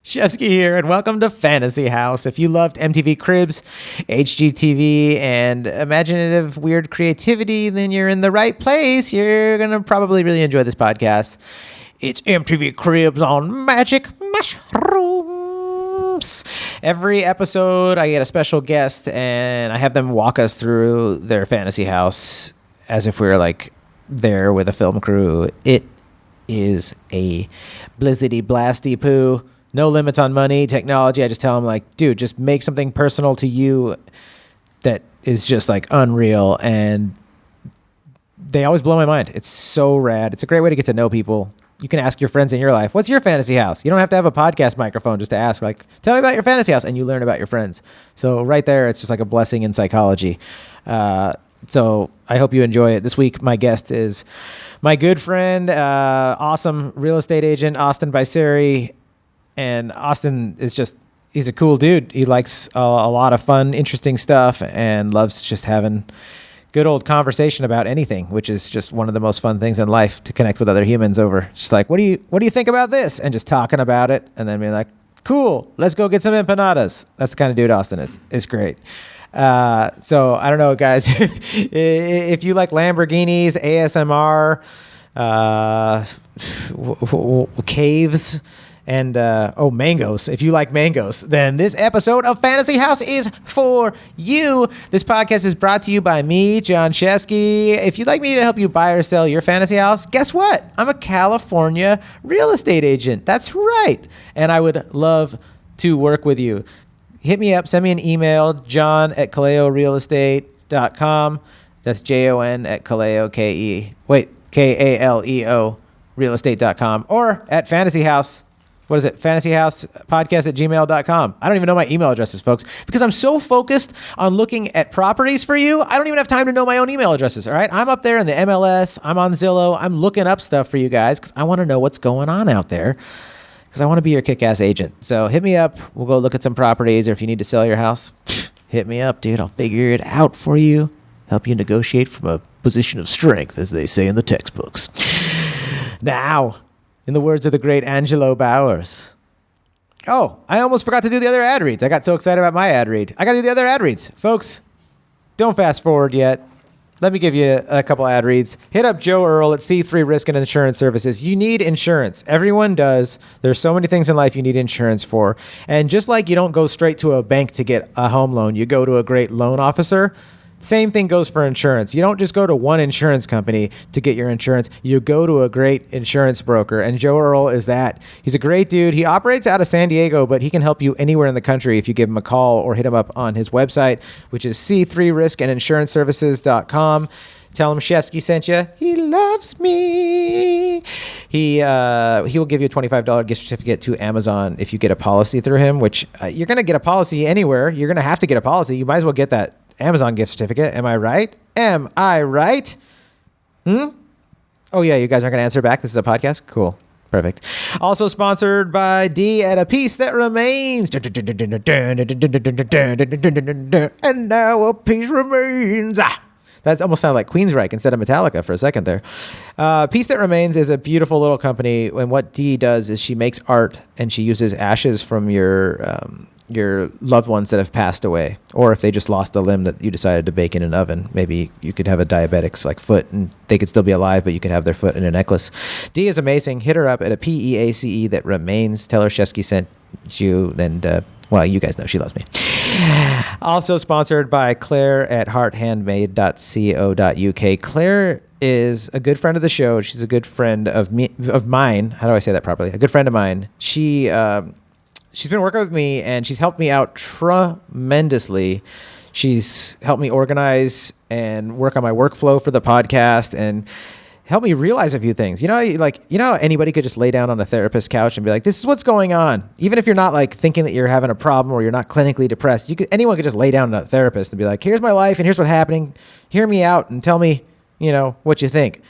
Shefsky here, and welcome to Fantasy House. If you loved MTV Cribs, HGTV, and imaginative weird creativity, then you're in the right place. You're going to probably really enjoy this podcast. It's MTV Cribs on magic mushrooms. Every episode, I get a special guest, and I have them walk us through their fantasy house as if we were like there with a film crew. It is a blizzity blasty poo. No limits on money, technology. I just tell them, like, dude, just make something personal to you that is just like unreal. And they always blow my mind. It's so rad. It's a great way to get to know people. You can ask your friends in your life, what's your fantasy house? You don't have to have a podcast microphone just to ask, like, tell me about your fantasy house, and you learn about your friends. So right there, it's just like a blessing in psychology. So I hope you enjoy it. This week, my guest is my good friend, awesome real estate agent, Austin Baiseri. And Austin is just, he's a cool dude. He likes a lot of fun, interesting stuff and loves just having good old conversation about anything, which is just one of the most fun things in life, to connect with other humans over. It's just like, what do you think about this? And just talking about it and then being like, cool, let's go get some empanadas. That's the kind of dude Austin is. It's great. So I don't know, guys, if you like Lamborghinis, ASMR, caves, and mangoes. If you like mangoes, then this episode of Fantasy House is for you. This podcast is brought to you by me, Jon Shefsky. If you'd like me to help you buy or sell your fantasy house, guess what? I'm a California real estate agent. That's right. And I would love to work with you. Hit me up. Send me an email, john@kaleorealestate.com. That's JON at Kaleo, KALEO realestate.com, or at Fantasy House. What is it? fantasyhousepodcast@gmail.com. I don't even know my email addresses, folks, because I'm so focused on looking at properties for you. I don't even have time to know my own email addresses. All right. I'm up there in the MLS. I'm on Zillow. I'm looking up stuff for you guys because I want to know what's going on out there, because I want to be your kick-ass agent. So hit me up. We'll go look at some properties, or if you need to sell your house, hit me up, dude. I'll figure it out for you. Help you negotiate from a position of strength, as they say in the textbooks. Now, in the words of the great Angelo Bowers. Oh, I almost forgot to do the other ad reads. I got so excited about my ad read. I got to do the other ad reads. Folks, don't fast forward yet. Let me give you a couple ad reads. Hit up Joe Erle at C3 Risk and Insurance Services. You need insurance. Everyone does. There's so many things in life you need insurance for. And just like you don't go straight to a bank to get a home loan, you go to a great loan officer. Same thing goes for insurance. You don't just go to one insurance company to get your insurance. You go to a great insurance broker, and Joe Erle is that. He's a great dude. He operates out of San Diego, but he can help you anywhere in the country if you give him a call or hit him up on his website, which is c3riskandinsuranceservices.com. Tell him Shefsky sent you. He loves me. He will give you a $25 gift certificate to Amazon if you get a policy through him, which you're going to get a policy anywhere. You're going to have to get a policy. You might as well get that Amazon gift certificate. Am I right? Am I right? Oh, yeah, you guys aren't going to answer back. This is a podcast? Cool. Perfect. Also sponsored by D at A Piece That Remains. And now a piece remains. That almost sounded like Queensryche instead of Metallica for a second there. Piece That Remains is a beautiful little company, and what Dee does is she makes art, and she uses ashes from your loved ones that have passed away, or if they just lost a limb that you decided to bake in an oven. Maybe you could have a diabetic's like foot and they could still be alive, but you could have their foot in a necklace. Dee is amazing. Hit her up at a PEACE that remains. Tell her Shefsky sent you, and well, you guys know she loves me. Also sponsored by Claire at hearthandmade.co.uk. Claire is a good friend of the show. She's a good friend of mine. How do I say that properly? A good friend of mine. She's been working with me, and she's helped me out tremendously. She's helped me organize and work on my workflow for the podcast and help me realize a few things. Anybody could just lay down on a therapist's couch and be like, this is what's going on. Even if you're not like thinking that you're having a problem or you're not clinically depressed, anyone could just lay down on a therapist and be like, here's my life and here's what's happening. Hear me out and tell me, what you think.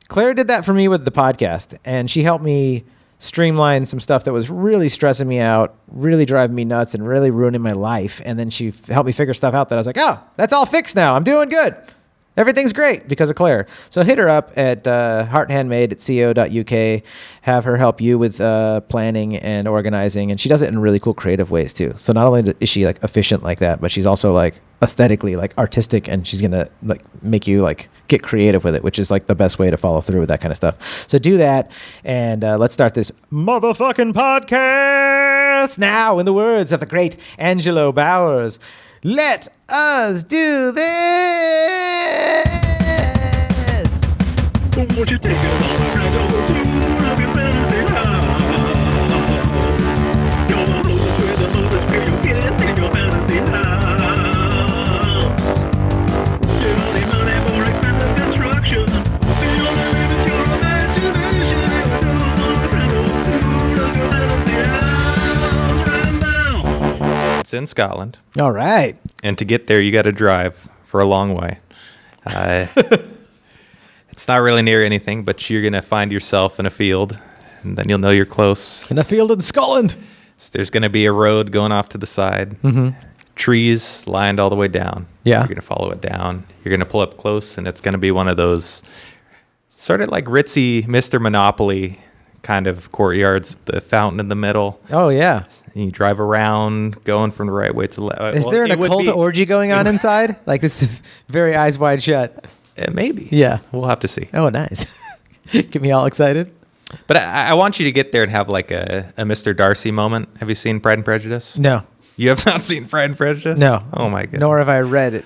Claire did that for me with the podcast, and she helped me streamline some stuff that was really stressing me out, really driving me nuts, and really ruining my life. And then she helped me figure stuff out that I was like, oh, that's all fixed now. I'm doing good. Everything's great because of Claire. So hit her up at hearthandmade.co.uk. Have her help you with planning and organizing. And she does it in really cool creative ways too. So not only is she like efficient like that, but she's also like aesthetically like artistic, and she's going to like make you like get creative with it, which is like the best way to follow through with that kind of stuff. So do that. And let's start this motherfucking podcast now in the words of the great Angelo Bowers. Let us do this. Won't you take it on a ride over to your fantasy house? You're the hostess with the mostest where you get in your fantasy house. Give only money for expensive construction. The only limit your imagination. You're the rental to your fantasy house right now. It's in Scotland. All right. And to get there, you got to drive for a long way. It's not really near anything, but you're going to find yourself in a field, and then you'll know you're close. In a field in Scotland. So there's going to be a road going off to the side, trees lined all the way down. Yeah. You're going to follow it down. You're going to pull up close, and it's going to be one of those sort of like ritzy Mr. Monopoly kind of courtyards, the fountain in the middle. Oh, yeah. And you drive around, going from the right way to left. Is there an occult orgy going on inside? Like, this is very eyes wide shut. Maybe. Yeah. We'll have to see. Oh, nice. Get me all excited. But I want you to get there and have like a Mr. Darcy moment. Have you seen Pride and Prejudice? No. You have not seen Pride and Prejudice? No. Oh, my goodness. Nor have I read it.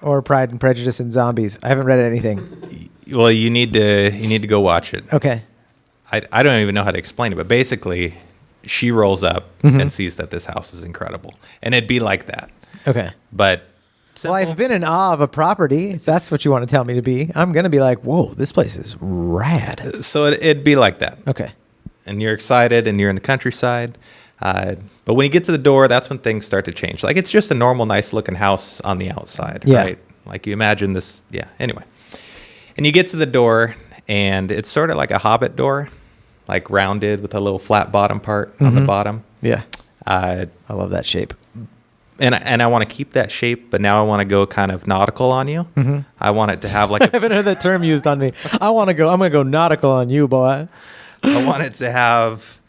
Or Pride and Prejudice and Zombies. I haven't read anything. Well, you need to go watch it. Okay. I don't even know how to explain it, but basically she rolls up and sees that this house is incredible. And it'd be like that. Okay. But well, I've been in awe of a property. If that's what you want to tell me to be, I'm going to be like, whoa, this place is rad. So it'd be like that. Okay. And you're excited and you're in the countryside. But when you get to the door, that's when things start to change. Like, it's just a normal, nice looking house on the outside, right? Like, you imagine this. Yeah. Anyway. And you get to the door, and it's sort of like a Hobbit door, like rounded with a little flat bottom part on the bottom. Yeah. I love that shape. And I want to keep that shape, but now I want to go kind of nautical on you. I want it to have like I haven't heard that term used on me. I'm going to go nautical on you, boy. I want it to have,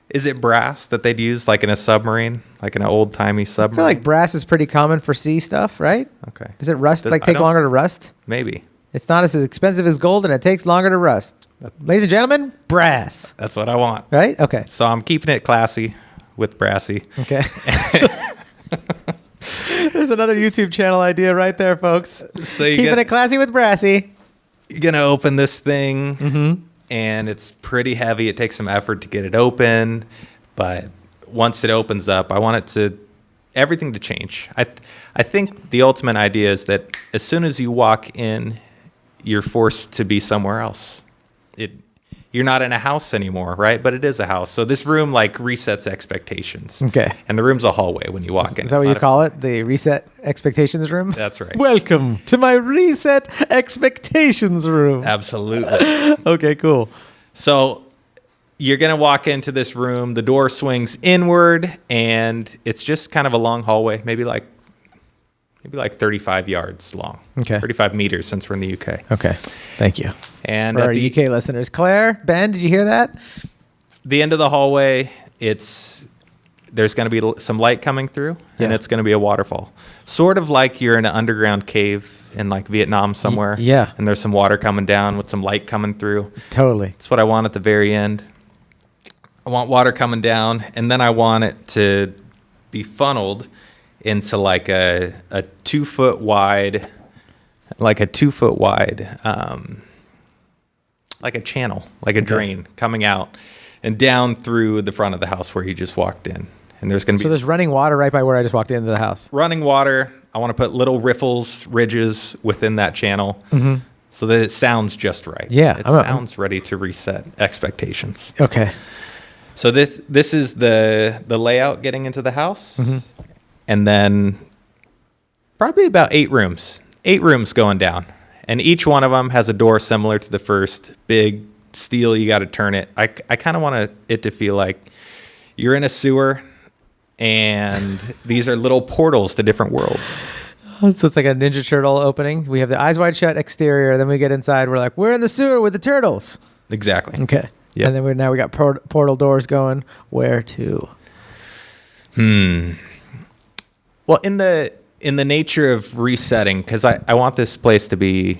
is it brass that they'd use like in a submarine, like in an old timey I submarine? feel like brass is pretty common for sea stuff, right? Okay. Does it rust, I take don't- longer to rust? Maybe. It's not as expensive as gold, and it takes longer to rust. Ladies and gentlemen, brass. That's what I want. Right? Okay. So I'm keeping it classy with brassy. Okay. There's another YouTube channel idea right there, folks. So Keeping it classy with brassy. you're going to open this thing, and it's pretty heavy. It takes some effort to get it open, but once it opens up, I want everything to change. I think the ultimate idea is that as soon as you walk in, you're forced to be somewhere else. You're not in a house anymore, right? But it is a house. So this room like resets expectations. Okay. And the room's a hallway when you walk in. Is that what you call it? The reset expectations room? That's right. Welcome to my reset expectations room. Absolutely. Okay, cool. So you're going to walk into this room. The door swings inward, and it's just kind of a long hallway, maybe like 35 yards long. Okay. 35 meters since we're in the UK. Okay. Thank you. And For at our the UK listeners. Claire, Ben, did you hear that? the end of the hallway, there's going to be some light coming through, and Yeah. it's going to be a waterfall. Sort of like you're in an underground cave in like Vietnam somewhere. Yeah. And there's some water coming down with some light coming through. Totally. That's what I want at the very end. I want water coming down, and then I want it to be funneled into like a 2 foot wide, like a channel, like a drain coming out and down through the front of the house where you just walked in. And there's going to be So there's running water right by where I just walked into the house. running water. I want to put little riffles, ridges within that channel so that it sounds just right. Yeah, It I'm- sounds ready to reset expectations. Okay. So this is the layout getting into the house. And then probably about 8 rooms going down. And each one of them has a door similar to the first. Big steel, you got to turn it. I kind of want it to feel like you're in a sewer, and these are little portals to different worlds. So it's like a Ninja Turtle opening. We have the eyes wide shut exterior. Then we get inside. We're like, we're in the sewer with the turtles. Exactly. Okay. Yep. And then now we got portal doors going. Where to? Well, in the nature of resetting, because I want this place to be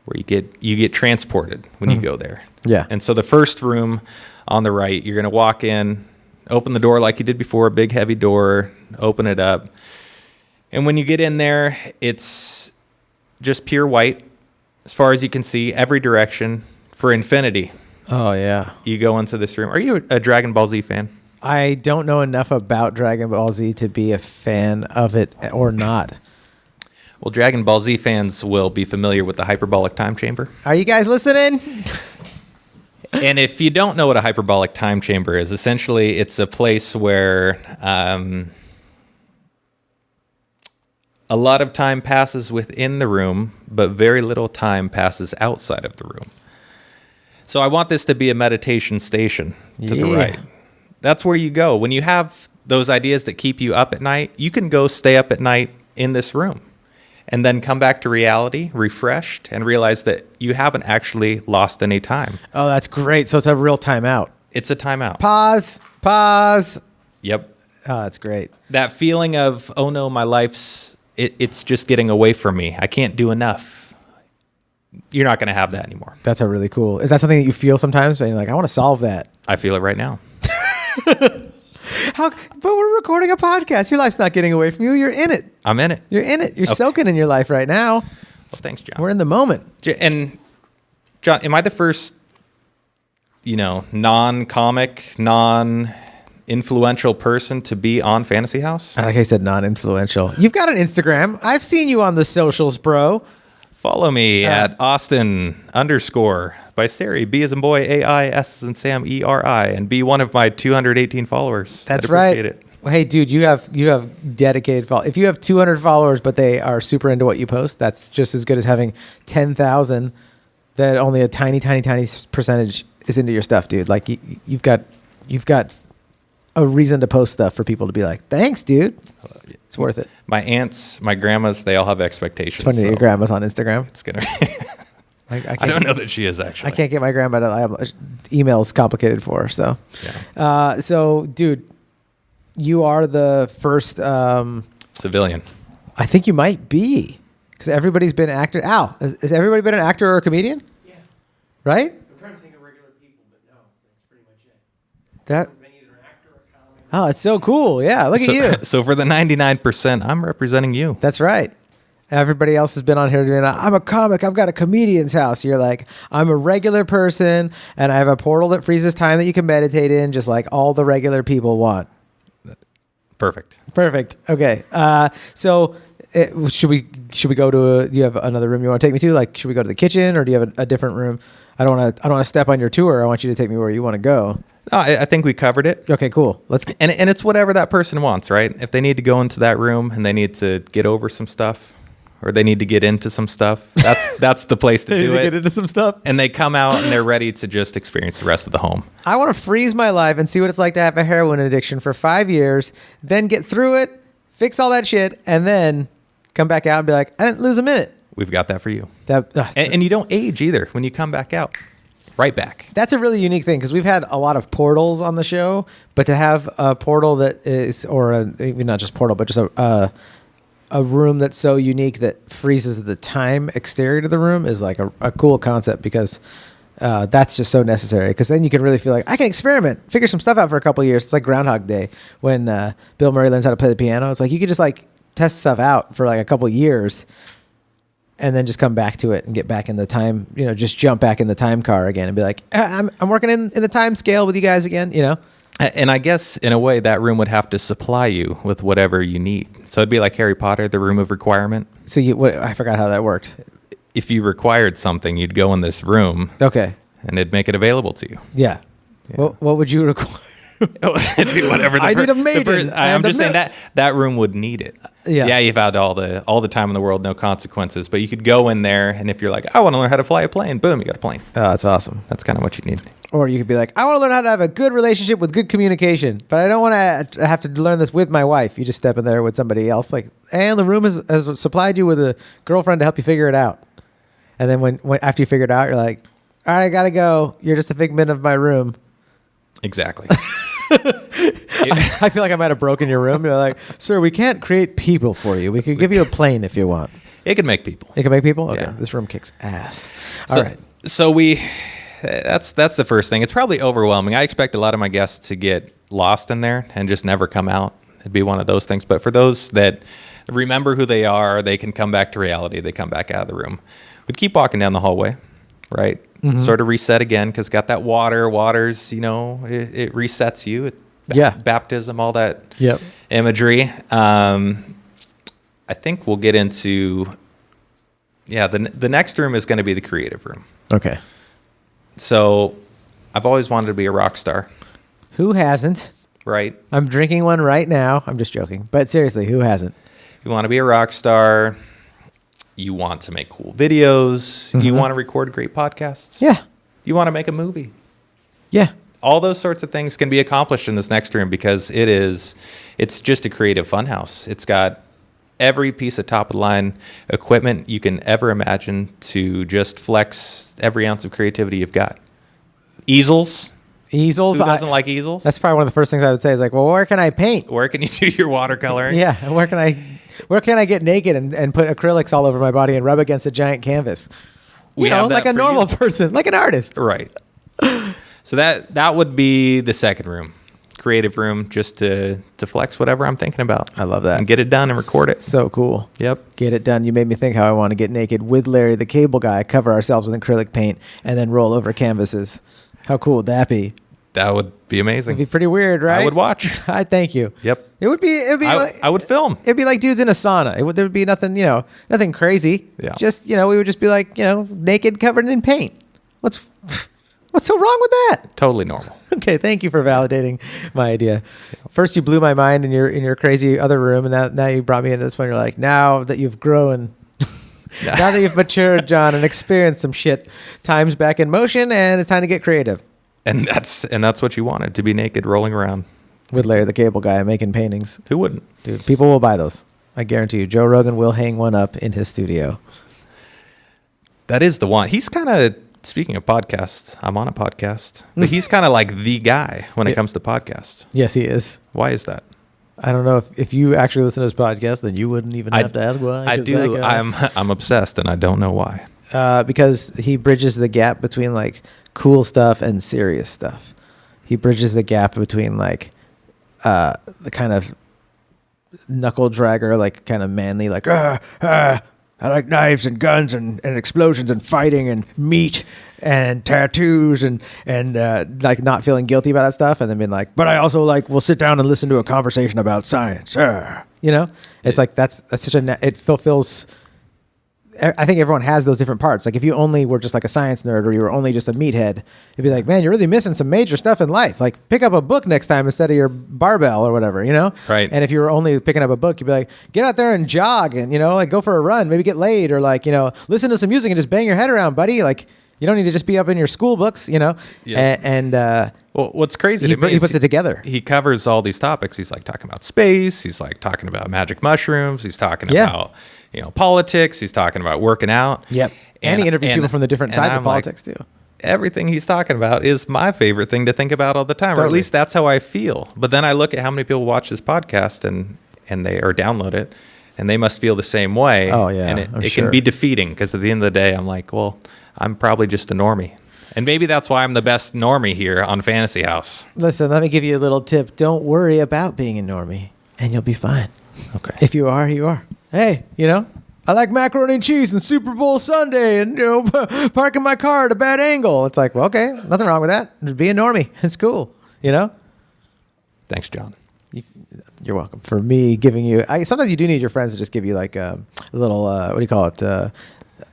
where you get transported when you go there. Yeah. And so the first room on the right, you're going to walk in, open the door like you did before, a big heavy door, open it up. And when you get in there, it's just pure white as far as you can see, every direction for infinity. Oh, yeah. You go into this room. Are you a Dragon Ball Z fan? I don't know enough about Dragon Ball Z to be a fan of it or not. Well, Dragon Ball Z fans will be familiar with the hyperbolic time chamber. Are you guys listening? And if you don't know what a hyperbolic time chamber is, essentially it's a place where a lot of time passes within the room, but very little time passes outside of the room. So I want this to be a meditation station to the right. That's where you go. When you have those ideas that keep you up at night, you can go stay up at night in this room and then come back to reality refreshed and realize that you haven't actually lost any time. Oh, that's great. So it's a real timeout. It's a timeout. Pause. Yep. Oh, that's great. That feeling of, oh no, my life's, it's just getting away from me. I can't do enough. You're not going to have that anymore. That's a really cool. Is that something that you feel sometimes? And you're like, I want to solve that. I feel it right now. But we're recording a podcast. Your life's not getting away from you. You're in it. I'm in it. You're in it. You're Okay. soaking in your life right now. Well, thanks, John. We're in the moment. And John, am I the first, non-comic, non-influential person to be on Fantasy House? Like I said, non-influential. You've got an Instagram. I've seen you on the socials, bro. Follow me at Austin_Baiseri, B as in boy, A-I, S as in Sam, E-R-I, and be one of my 218 followers. That's I'd appreciate right. it. Hey, dude, you have dedicated followers. If you have 200 followers, but they are super into what you post, that's just as good as having 10,000 that only a tiny percentage is into your stuff, dude. Like you've got a reason to post stuff for people to be like, thanks, dude. It's worth it. My aunts, my grandmas, they all have expectations. It's funny that your grandma's on Instagram. It's going to be... I don't know that she is, actually. I can't get my grandma to email's complicated for her. So, Yeah. So, dude, you are the first Civilian. I think you might be, because everybody's been actor. Al, has everybody been an actor or a comedian? Yeah. Right? I'm trying to think of regular people, but no, that's pretty much it. That. It's been either an actor or a comic. Oh, it's so cool. Yeah, look at you. So for the 99%, I'm representing you. That's right. Everybody else has been on here doing, I'm a comic, I've got a comedian's house. You're like, I'm a regular person, and I have a portal that freezes time that you can meditate in, just like all the regular people want. Perfect. Okay. So should we go to do you have another room you want to take me to? Like, should we go to the kitchen, or do you have a different room? I don't want to step on your tour. I want you to take me where you want to go. No, I think we covered it. Okay, cool. Let's. And it's whatever that person wants, right? If they need to go into that room and they need to get over some stuff, or they need to get into some stuff, that's the place to do it. Get into some stuff. And they come out and they're ready to just experience the rest of the home. I want to freeze my life and see what it's like to have a heroin addiction for 5 years, then get through it, fix all that shit, and then come back out and be like, I didn't lose a minute. We've got that for you. That And you don't age either when you come back out. Right back. That's a really unique thing, because we've had a lot of portals on the show, but to have a portal that is, or not just portal, but just a room that's so unique that freezes the time exterior to the room is like a cool concept, because that's just so necessary, because then you can really feel like I can experiment, figure some stuff out for a couple of years. It's like Groundhog Day when Bill Murray learns how to play the piano. It's like you could just like test stuff out for like a couple of years and then just come back to it and get back in the time, just jump back in the time car again and be like, I'm working in the time scale with you guys again, And I guess in a way that room would have to supply you with whatever you need. So it'd be like Harry Potter, the room of requirement. So I forgot how that worked. If you required something, you'd go in this room Okay. and it'd make it available to you. Yeah. Yeah. What would you require? Do whatever. I need a maiden I'm and a just saying milk. that room would need it. Yeah. You've had all the time in the world, no consequences. But you could go in there, and if you're like, I want to learn how to fly a plane, boom, you got a plane. Oh, that's awesome. That's kind of what you need. Or you could be like, I want to learn how to have a good relationship with good communication, but I don't want to have to learn this with my wife. You just step in there with somebody else, like, and the room has supplied you with a girlfriend to help you figure it out. And then when after you figure it out, you're like, all right, I gotta go. You're just a figment of my room. Exactly. I feel like I might have broken your room. You're like, sir, we can't create people for you. We could give you a plane if you want. It could make people. It can make people? Okay. Yeah. This room kicks ass. All right. So that's the first thing. It's probably overwhelming. I expect a lot of my guests to get lost in there and just never come out. It'd be one of those things. But for those that remember who they are, they can come back to reality. They come back out of the room. We'd keep walking down the hallway, right? Mm-hmm. Sort of reset again because got that water's, it resets you. Yeah. Baptism, all that Yep. imagery. I think we'll get into, the next room is going to be the creative room. Okay. So I've always wanted to be a rock star, Who hasn't? right? I'm drinking one right now. I'm just joking. But seriously, who hasn't? You want to be a rock star. You want to make cool videos. You want to record great podcasts. Yeah. You want to make a movie. Yeah. All those sorts of things can be accomplished in this next room because it's just a creative funhouse. It's got every piece of top of the line equipment you can ever imagine to just flex every ounce of creativity you've got. Easels. Easels. Who doesn't like easels? That's probably one of the first things I would say is like, well, where can I paint? Where can you do your watercoloring? Yeah. Where can I get naked and put acrylics all over my body and rub against a giant canvas? We have that like a for normal you. person, like an artist. Right. So that would be the second room, creative room, just to flex whatever I'm thinking about. I love that. And get it done and record it. So cool. Yep. Get it done. You made me think how I want to get naked with Larry the Cable Guy, cover ourselves with acrylic paint, and then roll over canvases. How cool would that be? That would be amazing. It'd be pretty weird, right? I would watch. I thank you. Yep. It'd be like, I would film. it'd be like dudes in a sauna. There would be nothing, nothing crazy. Yeah. Just, we would just be like, naked, covered in paint. What's so wrong with that? Totally normal. Okay, thank you for validating my idea. First, you blew my mind in your crazy other room, and now you brought me into this one. You're like, now that you've grown, now that you've matured, John, and experienced some shit, time's back in motion, and it's time to get creative. And that's what you wanted, to be naked rolling around. With Larry the Cable Guy making paintings. Who wouldn't? Dude, people will buy those. I guarantee you. Joe Rogan will hang one up in his studio. That is the one. He's kind of, speaking of podcasts, I'm on a podcast, but he's kind of like the guy when it comes to podcasts. Yes, he is. Why is that? I don't know if you actually listen to his podcast, then you wouldn't even have to ask why. I 'cause do. that guy- I'm obsessed, and I don't know why. Because he bridges the gap between like cool stuff and serious stuff. He bridges the gap between like the kind of knuckle dragger, like kind of manly, like I like knives and guns and explosions and fighting and meat and tattoos and like not feeling guilty about that stuff, and then being like, but I also like will sit down and listen to a conversation about science. It's like that's such it fulfills. I think everyone has those different parts. Like if you only were just like a science nerd or you were only just a meathead, it'd be like, man, you're really missing some major stuff in life. Like pick up a book next time instead of your barbell or whatever, Right. And if you were only picking up a book, you'd be like, get out there and jog and, like go for a run, maybe get laid or like, listen to some music and just bang your head around, buddy. Like you don't need to just be up in your school books, Yeah. Well, what's crazy he to me he is puts it together. He covers all these topics. He's like talking about space. He's like talking about magic mushrooms. He's talking Yeah. about politics. He's talking about working out. Yep. And he interviews people from the different sides of I'm like, politics too. everything he's talking about is my favorite thing to think about all the time, or at Totally. least that's how I feel. But then I look at how many people watch this podcast and they or download it, and they must feel the same way. Oh, yeah, and I'm it sure. can be defeating because at the end of the day, I'm like, well, I'm probably just a normie, and maybe that's why I'm the best normie here on Fantasy House. Listen, let me give you a little tip. Don't worry about being a normie, and you'll be fine. Okay. If you are, you are. Hey, I like macaroni and cheese and Super Bowl Sunday and, parking my car at a bad angle. It's like, well, okay, nothing wrong with that. Just be a normie. It's cool, Thanks, John. You're welcome. For me, giving you, sometimes you do need your friends to just give you like a little, what do you call it?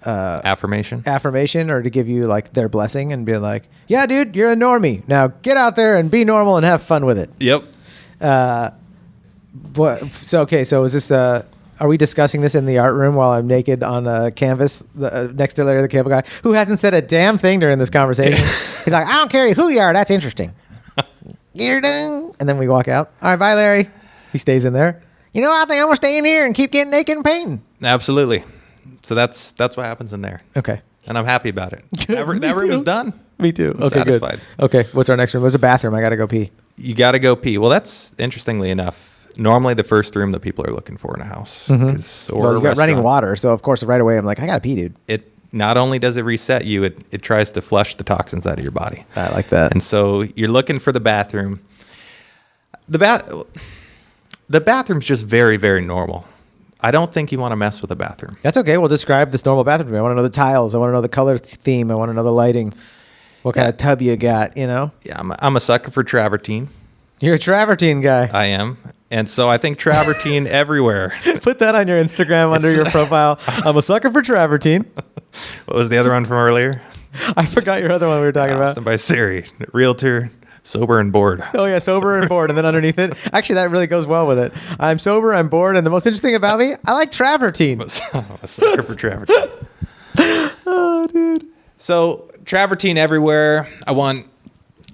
affirmation. or to give you like their blessing and be like, yeah, dude, you're a normie. Now get out there and be normal and have fun with it. Yep. So is this, are we discussing this in the art room while I'm naked on a canvas next to Larry the Cable Guy, who hasn't said a damn thing during this conversation? He's like, I don't care who you are. That's interesting. You're done. And then we walk out. All right, bye, Larry. He stays in there. You know, I think I'm going to stay in here and keep getting naked and painting. Absolutely. So that's what happens in there. Okay. And I'm happy about it. That room is done. Me too. I'm Okay, satisfied. good. Okay, what's our next room? What's a bathroom? I got to go pee. You got to go pee. Well, that's interestingly enough, normally the first room that people are looking for in a house. Or Well, a you got running restaurant. water, so of course right away I'm like, I got to pee, dude. It not only does it reset you, it tries to flush the toxins out of your body. I like that. And so you're looking for the bathroom. The bathroom's just very, very normal. I don't think you want to mess with the bathroom. That's okay. We'll describe this normal bathroom to me. I want to know the tiles. I want to know the color theme. I want to know the lighting. What kind of tub you got, you know? Yeah, I'm a sucker for travertine. You're a travertine guy. I am. And so I think travertine everywhere. Put that on your Instagram under your profile. I'm a sucker for travertine. What was the other one from earlier? I forgot your other one we were talking about. Austin Baiseri, realtor, sober and bored. Oh, yeah, sober and bored. And then underneath it, actually, that really goes well with it. I'm sober, I'm bored, and the most interesting about me, I like travertine. I'm a sucker for travertine. Oh, dude. So travertine everywhere. I want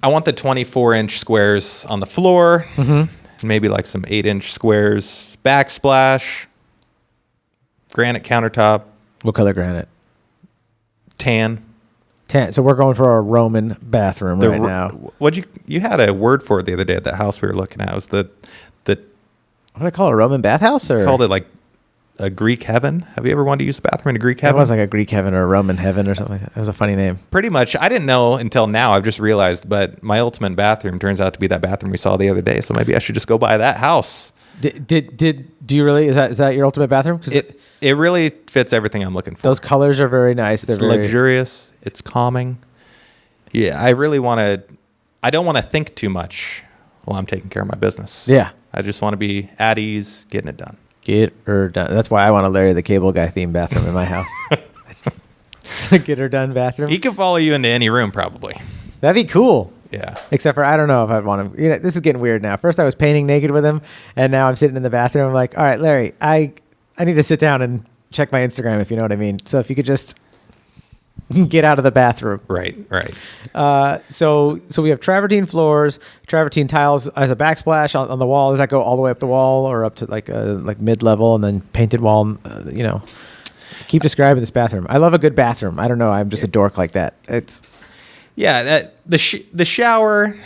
the 24-inch squares on the floor. Mm-hmm. Maybe like some 8-inch squares. Backsplash. Granite countertop. What color granite? Tan. So we're going for a Roman bathroom right now. You had a word for it the other day at that house we were looking at. It was the What do I call it? A Roman bathhouse? Or called it like a Greek heaven. Have you ever wanted to use a bathroom in a Greek That heaven? was like a Greek heaven or a Roman heaven or something like that. It was a funny name. Pretty much. I didn't know until now. I've just realized, but my ultimate bathroom turns out to be that bathroom we saw the other day. So maybe I should just go buy that house. Do you really? Is that your ultimate bathroom? 'Cause It really fits everything I'm looking for. those colors are very nice. It's They're very luxurious. It's calming. Yeah, I really want to. I don't want to think too much while I'm taking care of my business. Yeah. I just want to be at ease, getting it done. Get her done. That's why I want a Larry the Cable Guy themed bathroom in my house. Get her done bathroom. He can follow you into any room, probably. That'd be cool. Yeah. Except for I don't know if I'd want him. You know, this is getting weird now. First I was painting naked with him, and now I'm sitting in the bathroom. I'm like, all right, Larry, I need to sit down and check my Instagram, if you know what I mean. So if you could just get out of the bathroom. Right. So we have travertine floors, travertine tiles as a backsplash on the wall. Does that go all the way up the wall or up to like mid level and then painted wall? You know, keep describing this bathroom. I love a good bathroom. I don't know. I'm just a dork like that. It's the shower.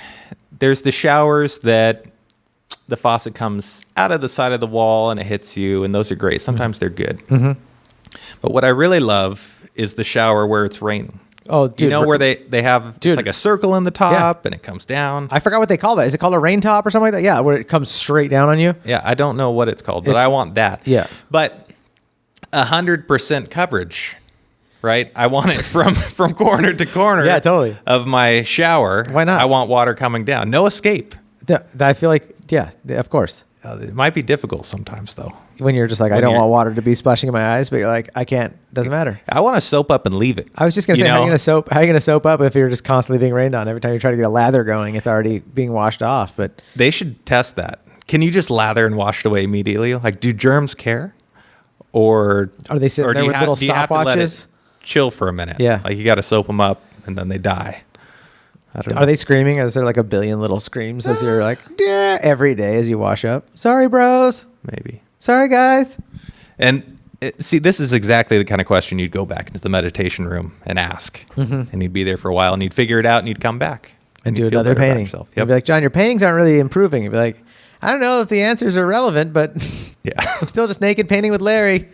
There's the showers that the faucet comes out of the side of the wall and it hits you, and those are great. Sometimes they're good. Mm-hmm. But what I really love is the shower where it's raining. Oh, dude, you know where they have Dude. it's like a circle in the top and it comes down. I forgot what they call that. Is it called a rain top or something like that? Yeah, where it comes straight down on you. Yeah, I don't know what it's called, but I want that. Yeah. But 100% coverage, right? I want it from corner to corner. Yeah, totally. Of my shower. Why not? I want water coming down. No escape. I feel like, yeah, of course. It might be difficult sometimes, though. When you're just like, I don't want water to be splashing in my eyes, but you're like, I can't. Doesn't matter. I want to soap up and leave it. I was just gonna say, how are you gonna soap up if you're just constantly being rained on? Every time you try to get a lather going, it's already being washed off. But They should test that. Can you just lather and wash it away immediately? Like, do germs care? Or are they sitting there with little do you have to let stopwatches? it chill for a minute? Yeah. Like, you got to soap them up and then they die. I don't know. Are they screaming? Is there like a billion little screams as you're like, yeah, every day as you wash up? Sorry, bros. Maybe. Sorry, guys. And see, this is exactly the kind of question you'd go back into the meditation room and ask. Mm-hmm. And you'd be there for a while and you'd figure it out and you'd come back. And do you'd feel another better about painting. yourself. You'd be like, John, your paintings aren't really improving. You'd be like, I don't know if the answers are relevant, but Yeah. I'm still just naked painting with Larry.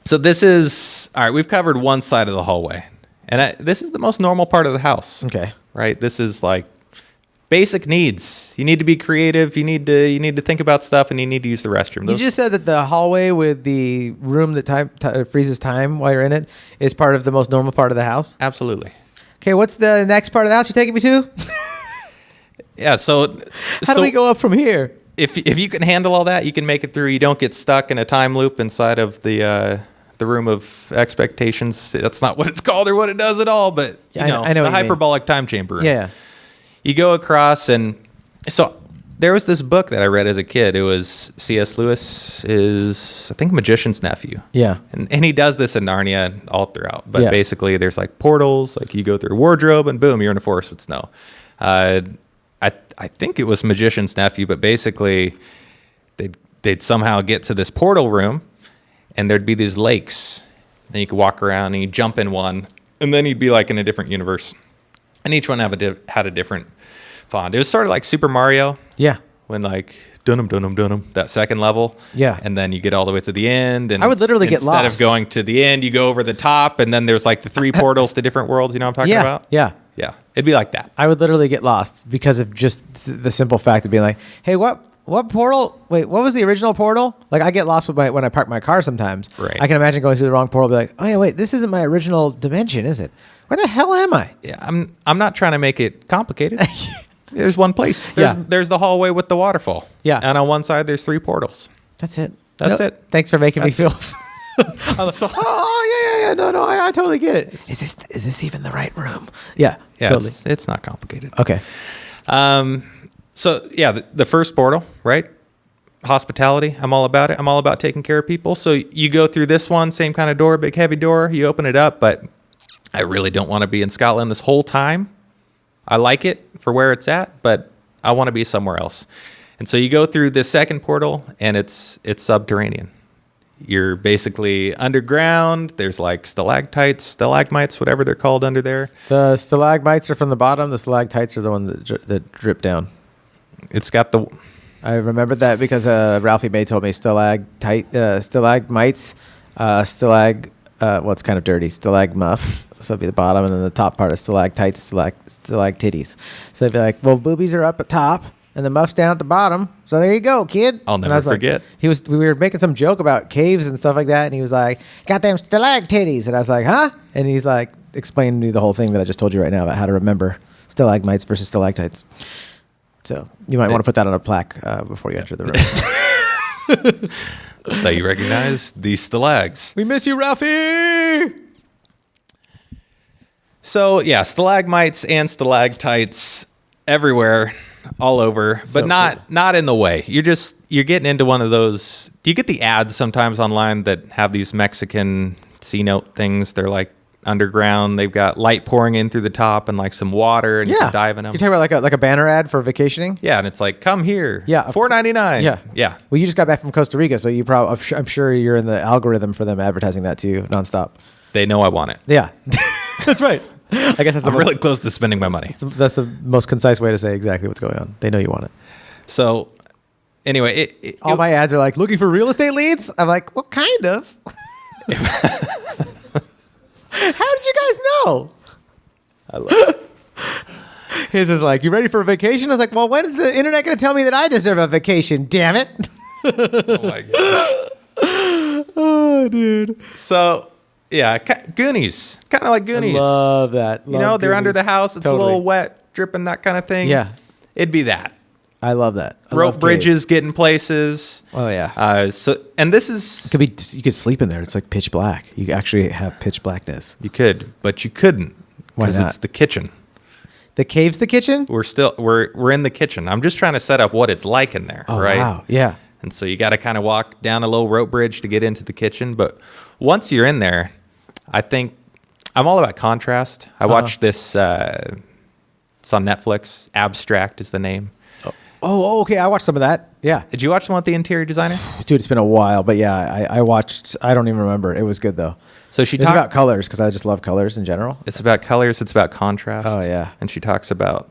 So this is, all right, we've covered one side of the hallway. And this is the most normal part of the house. Okay. Right? This is like basic needs. You need to be creative. You need to think about stuff, and you need to use the restroom. You just said that the hallway with the room that freezes time while you're in it is part of the most normal part of the house. Absolutely. Okay, what's the next part of the house you're taking me to? Yeah. So How do we go up from here? If you can handle all that, you can make it through. You don't get stuck in a time loop inside of the the room of expectations. That's not what it's called or what it does at all, but Yeah, I know what the you mean. hyperbolic time chamber room. Yeah. You go across, and so there was this book that I read as a kid. It was C.S. Lewis's, I think, Magician's Nephew. Yeah. And he does this in Narnia all throughout. But Yeah. basically, there's like portals, like you go through a wardrobe, and boom, you're in a forest with snow. I think it was Magician's Nephew, but basically, they'd somehow get to this portal room, and there'd be these lakes, and you could walk around, and you jump in one, and then you'd be like in a different universe. And each one had a different font. It was sort of like Super Mario. Yeah. When like dunum, that second level. Yeah. And then you get all the way to the end. And I would literally get instead lost. of going to the end, you go over the top, and then there's like the 3 portals to different worlds. You know what I'm talking Yeah. about? Yeah. Yeah. It'd be like that. I would literally get lost because of just the simple fact of being like, hey, what portal? Wait, what was the original portal? Like, I get lost when I park my car sometimes. Right. I can imagine going through the wrong portal, be like, oh yeah, wait, this isn't my original dimension, is it? Where the hell am I? Yeah. I'm not trying to make it complicated. There's one place. There's the hallway with the waterfall. Yeah. And on one side, there's 3 portals. That's it. That's it. Thanks for making me feel. So- Yeah. No, I totally get it. Is this even the right room? Yeah, yeah, totally. it's not complicated. Okay. So yeah, the first portal, right? Hospitality. I'm all about it. I'm all about taking care of people. So you go through this one, same kind of door, big heavy door. You open it up, but I really don't want to be in Scotland this whole time. I like it for where it's at, but I want to be somewhere else. And so you go through this second portal, and it's subterranean. You're basically underground. There's like stalactites, stalagmites, whatever they're called under there. The stalagmites are from the bottom. The stalactites are the ones that drip down. It's got the I remembered that because Ralphie May told me stalagmites, well, it's kind of dirty, stalagmuff. So it'd be the bottom, and then the top part is stalactites, stalactitties. So it'd be like, well, boobies are up at top, and the muff's down at the bottom. So there you go, kid. I'll And never I was like- forget. we were making some joke about caves and stuff like that, and he was like, got them stalactitties. And I was like, huh? And he's like, explaining to me the whole thing that I just told you right now about how to remember stalagmites versus stalactites. So you might want to put that on a plaque before you enter the room. That's how you recognize these stalags. We miss you, Ralphie! So yeah, stalagmites and stalactites everywhere, all over, So but not in the way. You're getting into one of those. Do you get the ads sometimes online that have these Mexican C-note things? They're like underground. They've got light pouring in through the top and like some water, and you can dive in them. You're talking about like a banner ad for vacationing? Yeah, and it's like, come here. Yeah. $4.99. Yeah. Yeah. Well, you just got back from Costa Rica, so I'm sure you're in the algorithm for them advertising that to you nonstop. They know I want it. Yeah. That's right. I guess I'm really close to spending my money. that's the most concise way to say exactly what's going on. They know you want it. So anyway, All my ads are like, looking for real estate leads? I'm like, well, kind of. How did you guys know? I love it. His is like, you ready for a vacation? I was like, well, when is the internet going to tell me that I deserve a vacation? Damn it. Oh my god. Oh, dude. So yeah, Goonies, kind of like Goonies. Love that. You know, they're under the house. It's a Totally. little wet, dripping, that kind of thing. Yeah. It'd be that. I love that. I Rope love bridges, caves. getting places. Oh, yeah. And this is You could sleep in there. It's like pitch black. You actually have pitch blackness. you could, but you couldn't Why because not? it's the kitchen. The cave's the kitchen? We're in the kitchen. I'm just trying to set up what it's like in there, Oh, right? wow. Yeah. And so you got to kind of walk down a little rope bridge to get into the kitchen. But once you're in there, I think I'm all about contrast. I watched this. It's on Netflix. Abstract is the name. Oh, okay. I watched some of that. Yeah. Did you watch the one with the interior designer? Dude, it's been a while, but yeah, I watched. I don't even remember. It was good though. So she It's talked about colors because I just love colors in general. It's about colors. It's about contrast. Oh, yeah. And she talks about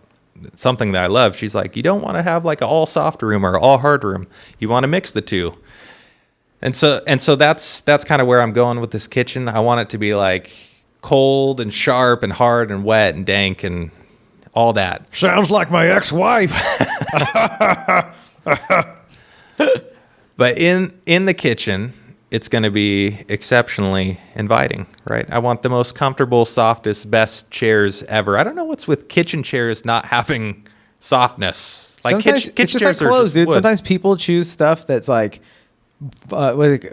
something that I love. She's like, you don't want to have like an all soft room or all hard room. You want to mix the two. And so that's kind of where I'm going with this kitchen. I want it to be like cold and sharp and hard and wet and dank and all that. Sounds like my ex-wife. But in the kitchen, it's going to be exceptionally inviting, right? I want the most comfortable, softest, best chairs ever. I don't know what's with kitchen chairs not having softness. Like Sometimes kitchen it's just like chairs are clothes, dude. wood. Sometimes people choose stuff that's like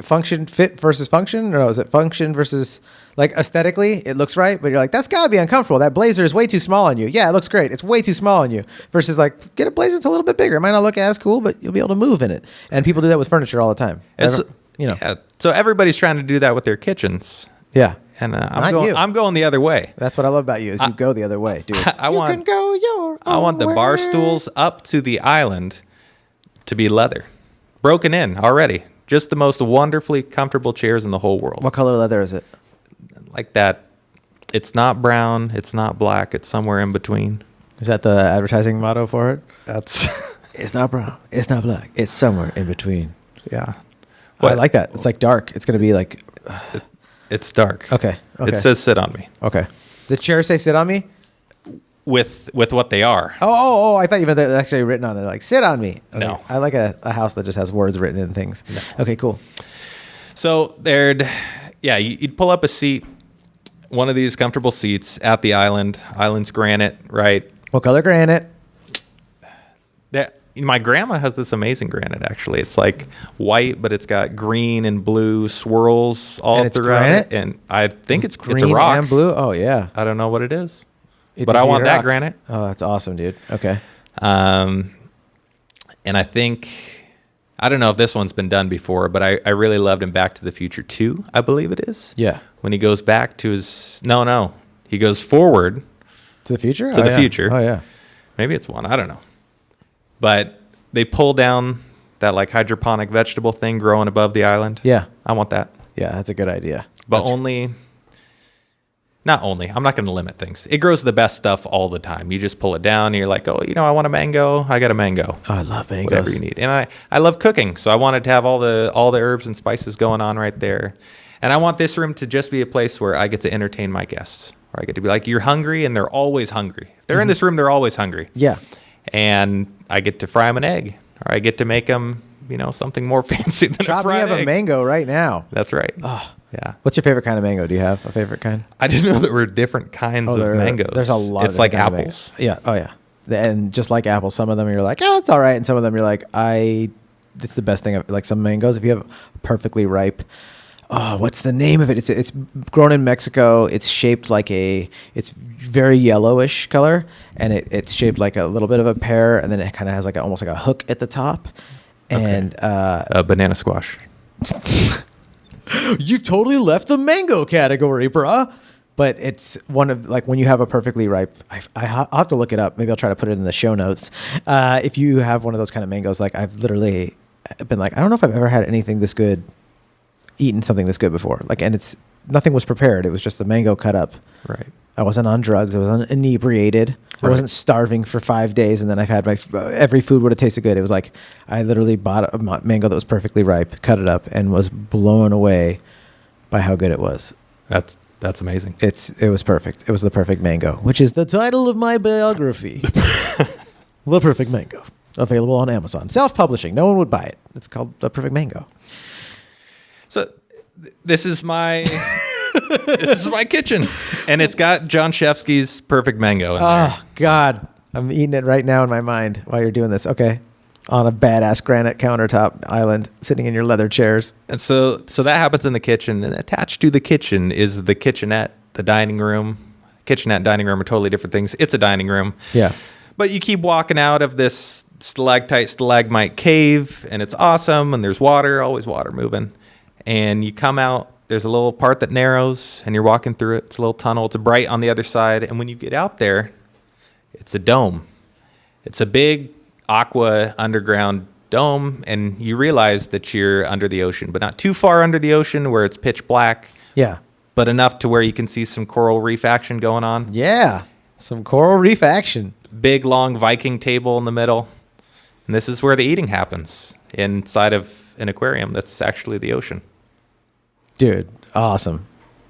function fit versus function, or is it function versus like aesthetically it looks right, but you're like, that's gotta be uncomfortable. That blazer is way too small on you. Yeah, it looks great. It's way too small on you. Versus like, get a blazer that's a little bit bigger. It might not look as cool, but you'll be able to move in it. And people do that with furniture all the time. Yeah. So everybody's trying to do that with their kitchens. Yeah. And Not you. I'm going the other way. That's what I love about you is you go the other way, dude. I you want- can go your I want the own bar way. stools up to the island to be leather, broken in already. Just the most wonderfully comfortable chairs in the whole world. What color leather is it? Like that. It's not brown. It's not black. It's somewhere in between. Is that the advertising motto for it? That's It's not brown. It's not black. It's somewhere in between. yeah. I like that. It's like dark. It's going to be like, It's dark. okay. It says sit on me okay. The chairs say sit on me? with what they are. Oh, I thought you meant that actually written on it. Like, sit on me. Okay. No. I like a house that just has words written in things. No. Okay, cool. So you'd pull up a seat, one of these comfortable seats at the island. Island's granite, right? What color granite? My grandma has this amazing granite, actually. It's like white, but it's got green and blue swirls all And it's throughout granite? it. And I think it's Green a rock. and blue? Oh, yeah. I don't know what it is. It's But a I want that rock. granite. Oh, that's awesome, dude. Okay. And I think, I don't know if this one's been done before, but I really loved in Back to the Future 2, I believe it is. Yeah. When he goes back to his, no. He goes forward. To the future? To the yeah. future. Oh, yeah. Maybe it's one. I don't know. But they pull down that like hydroponic vegetable thing growing above the island. Yeah. I want that. Yeah, that's a good idea. But That's- not only. I'm not going to limit things. It grows the best stuff all the time. You just pull it down and you're like, oh, I want a mango. I got a mango. Oh, I love mangoes. Whatever you need. And I love cooking. So I wanted to have all the herbs and spices going on right there. And I want this room to just be a place where I get to entertain my guests. Where I get to be like, you're hungry, and they're always hungry. If they're in this room, they're always hungry. Yeah. And I get to fry them an egg, or I get to make them, something more fancy than a Chop me fried up egg. a mango right now. That's right. Oh. Yeah. What's your favorite kind of mango? Do you have a favorite kind? I didn't know there were different kinds of mangoes. There's a lot. It's of like different apples. Mangoes. Yeah. Oh yeah. And just like apples, some of them you're like, oh, it's all right, and some of them you're like, it's the best thing. Like some mangoes, if you have perfectly ripe. Oh, what's the name of it? It's grown in Mexico. It's shaped like it's very yellowish color, and it's shaped like a little bit of a pear, and then it kind of has like almost like a hook at the top. And Banana squash. You've totally left the mango category, bruh. But it's one of like when you have a perfectly ripe. I'll have to look it up. Maybe I'll try to put it in the show notes. If you have one of those kind of mangoes, like I've literally been like, I don't know if I've ever had anything this good, eaten something this good before. Like, and it's nothing was prepared. It was just the mango cut up. Right. I wasn't on drugs. I wasn't inebriated. I wasn't starving for 5 days, and then I've had every food would have tasted good. It was like I literally bought a mango that was perfectly ripe, cut it up, and was blown away by how good it was. That's amazing. It was perfect. It was the perfect mango, which is the title of my biography. The Perfect Mango, available on Amazon, self-publishing. No one would buy it. It's called The Perfect Mango. So this is my kitchen, and it's got Jon Shefsky's Perfect Mango in there. Oh God, I'm eating it right now in my mind while you're doing this. Okay, on a badass granite countertop island, sitting in your leather chairs. And so that happens in the kitchen, and attached to the kitchen is the kitchenette, the dining room. Kitchenette and dining room are totally different things. It's a dining room. Yeah. But you keep walking out of this stalactite, stalagmite cave, and it's awesome, and there's water, always water moving. And you come out, there's a little part that narrows, and you're walking through it. It's a little tunnel. It's bright on the other side. And when you get out there, it's a dome. It's a big aqua underground dome, and you realize that you're under the ocean, but not too far under the ocean where it's pitch black, Yeah. but enough to where you can see some coral reef action going on. Yeah. Some coral reef action. Big, long Viking table in the middle. And this is where the eating happens, inside of an aquarium that's actually the ocean. Dude, awesome.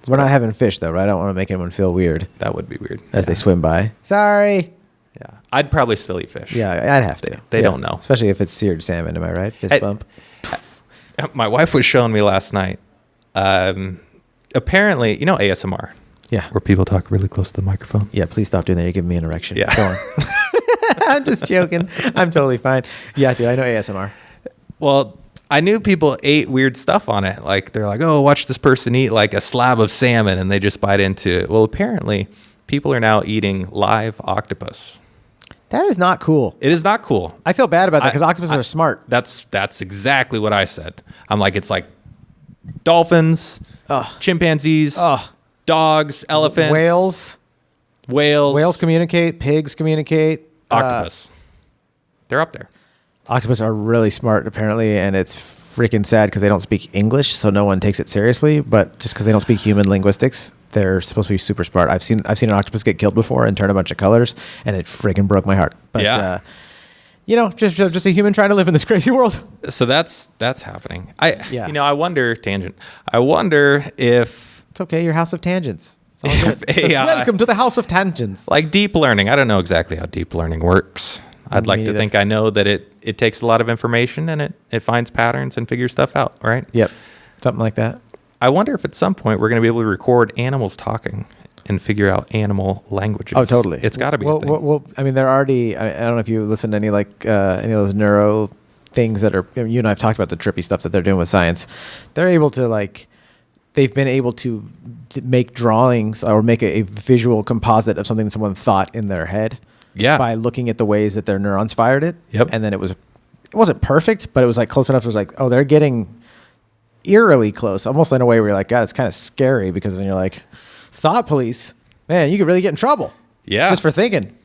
We're not having fish, though, right? I don't want to make anyone feel weird That would be weird. as they swim by. Sorry. Yeah. I'd probably still eat fish. Yeah, I'd have to. They Yeah. don't know. Especially if it's seared salmon, am I right? Fist Hey, bump. My wife was showing me last night. Apparently, ASMR, Yeah. where people talk really close to the microphone. Yeah, please stop doing that. You're giving me an erection. Yeah. Go on. I'm just joking. I'm totally fine. Yeah, dude, I know ASMR. Well, I knew people ate weird stuff on it. Like they're like, oh, watch this person eat like a slab of salmon, and they just bite into it. Well, apparently, people are now eating live octopus. That is not cool. It is not cool. I feel bad about that because octopuses are smart. That's exactly what I said. I'm like, it's like dolphins, chimpanzees, dogs, elephants, Whales. Whales communicate. Pigs communicate. octopus. They're up there. Octopus are really smart, apparently, and it's freaking sad because they don't speak English, so no one takes it seriously. But just because they don't speak human linguistics, they're supposed to be super smart. I've seen an octopus get killed before and turn a bunch of colors, and it freaking broke my heart. But Yeah. Just a human trying to live in this crazy world. So that's happening. Yeah. I wonder, tangent. I wonder if It's okay. Your house of tangents. It's all good. If It says, AI welcome to the house of tangents. like deep learning. I don't know exactly how deep learning works. I'd like to neither. think I know that it takes a lot of information and it finds patterns and figures stuff out, right? Yep. Something like that. I wonder if at some point we're going to be able to record animals talking and figure out animal languages. Oh, totally. It's got to be a thing. Well, I mean, they're already. I don't know if you listen to any of those neuro things that are. You and I have talked about the trippy stuff that they're doing with science. They're able to they've been able to make drawings or make a visual composite of something that someone thought in their head. Yeah. By looking at the ways that their neurons fired it. Yep. And then it wasn't perfect, but it was like close enough. It was like, oh, they're getting eerily close, almost in a way where you're like, God, it's kind of scary because then you're like, thought police, man, you could really get in trouble. Yeah. Just for thinking,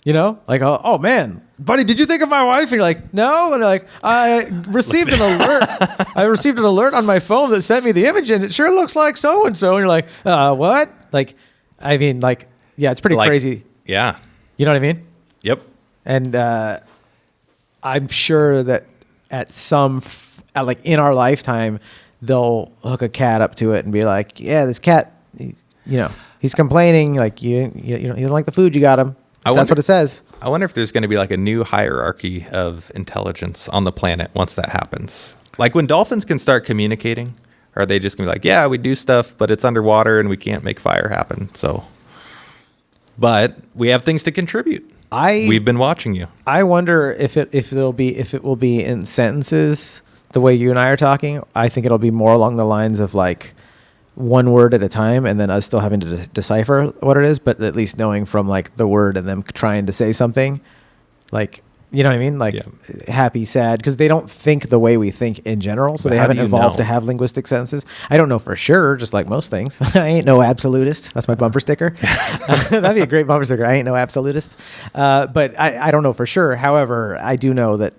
like, oh man, buddy, did you think of my wife? And you're like, no. And they're like, I received an alert. I received an alert on my phone that sent me the image and it sure looks like so-and-so. And you're like, what? Yeah, it's pretty crazy. Yeah. You know what I mean? Yep. And I'm sure that at in our lifetime, they'll hook a cat up to it and be like, yeah, this cat, he's complaining. Like, he doesn't like the food you got him. That's what it says. I wonder if there's going to be like a new hierarchy of intelligence on the planet once that happens. Like when dolphins can start communicating, are they just going to be like, yeah, we do stuff, but it's underwater and we can't make fire happen. But we have things to contribute. We've been watching you. I wonder if it will be in sentences the way you and I are talking. I think it'll be more along the lines of like one word at a time, and then us still having to decipher what it is, but at least knowing from like the word and them trying to say something, like. You know what I mean? Like happy, sad, because they don't think the way we think in general. So But they how haven't do you evolved know? to have linguistic sentences. I don't know for sure, just like most things. I ain't no absolutist. That's my bumper sticker. That'd be a great bumper sticker. I ain't no absolutist. But I don't know for sure. However, I do know that,